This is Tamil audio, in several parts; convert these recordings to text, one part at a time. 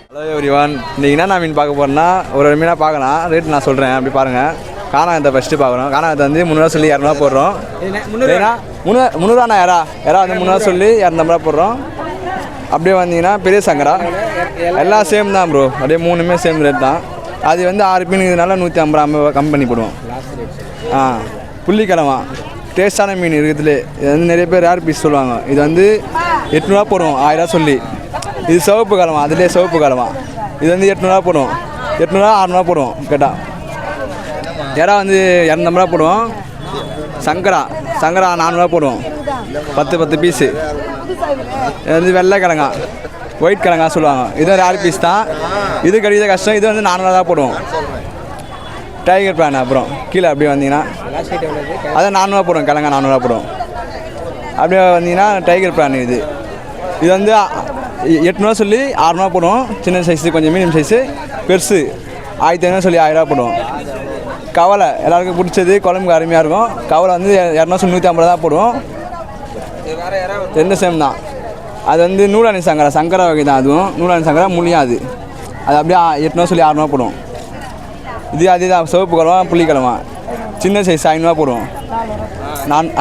ஹலோ எவ்ரிவான், இன்றைக்கி என்ன மீன் பார்க்க போகிறேன்னா ஒரு மீனாக பார்க்கலாம். ரேட் நான் சொல்கிறேன், அப்படி பாருங்கள். காணாங்கத்தை ஃபஸ்ட்டு பார்க்குறோம். காணாங்கத்தை வந்து 300 சொல்லி 200 போடுறோம். 300 யாரா வந்து 300 சொல்லி 200 போடுறோம். அப்படியே வந்தீங்கன்னா பெரிய சங்கரா எல்லாம் சேம் தான் ப்ரோ. அப்படியே 3மே சேம் ரேட் தான். அது வந்து 6 மீனுக்குனால 150 கம்மி பண்ணி போடுவோம். புள்ளிக்கிழமா டேஸ்டான மீன் இருக்குதுலே. இது வந்து நிறைய பேர் ரேர் பீஸ் சொல்லுவாங்க. இது வந்து 800 போடுவோம் 1000 சொல்லி. இது சிவப்பு கிழமா, அதுலேயே சிவப்பு கிழமா. இது வந்து 800 போடுவோம். 800 600 போடுவோம் கேட்டால். இறா வந்து 200 போடுவோம். சங்கரா 400 போடுவோம். 10 பீஸு. இது வந்து வெள்ளை கிழங்கா, ஒயிட் கிழங்கா சொல்லுவாங்க. இதுவும் ரேர் பீஸ் தான். இது கிடைக்கிற கஷ்டம். இது வந்து 400 தான் போடுவோம். டைகர் பிளான் அப்புறம் கீழே அப்படியே வந்தீங்கன்னா அதை 400 போடுவோம். கிழங்கா 400 போடுவோம். அப்படியே வந்தீங்கன்னா டைகர் பிளான். இது வந்து 800 சொல்லி 600 போடுவோம். சின்ன சைஸு, கொஞ்சம் மீடியம் சைஸு. பெருசு 1500 சொல்லி 1000 போடுவோம். கவலை எல்லாருக்கும் பிடிச்சது, குழம்புக்கு அருமையாக இருக்கும். கவலை வந்து 200 சொல்லி 150 தான் போடுவோம். ரெண்டு சேம் தான். அது வந்து நூலானி சங்கரா வகை தான். அதுவும் நூலானி சங்கரா முள்ளியும். அது அப்படியே 800 சொல்லி 600 போடுவோம். இது அதே தான். சிவப்பு கிழமா, புள்ளிக்கிழமா, சின்ன சைஸ் 500 போடுவோம்.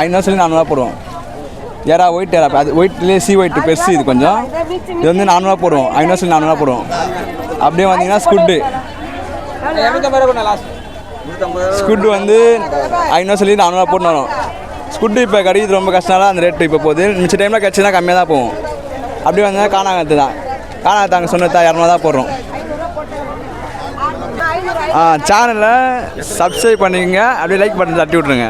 500 சொல்லி 400 போடுவோம். ஏரா ஒயிட் ஏரா, அது ஒயிட்லேயே சி ஒயிட் பெருசு. இது கொஞ்சம் இது வந்து 400 போடுவோம். 500 சொல்லி 400 போடுவோம். அப்படியே வந்தீங்கன்னா ஸ்குட்டு வந்து 500 சொல்லி 400 போட்டு வரும். ஸ்குட்டு இப்போ கிடைக்கிறது ரொம்ப கஷ்டம். அந்த ரேட்டு இப்போ போகுது. மிச்ச டைமில் கிடச்சினா கம்மியாக தான் போகும். அப்படியே வந்தால் காணாங்கத்து தான். காணாங்கத்து அங்கே சொன்னதா 200 தான் போடுறோம். சேனலை சப்ஸ்கிரைப் பண்ணிக்கோங்க. அப்படியே லைக் பட்டன் தட்டி விட்ருங்க.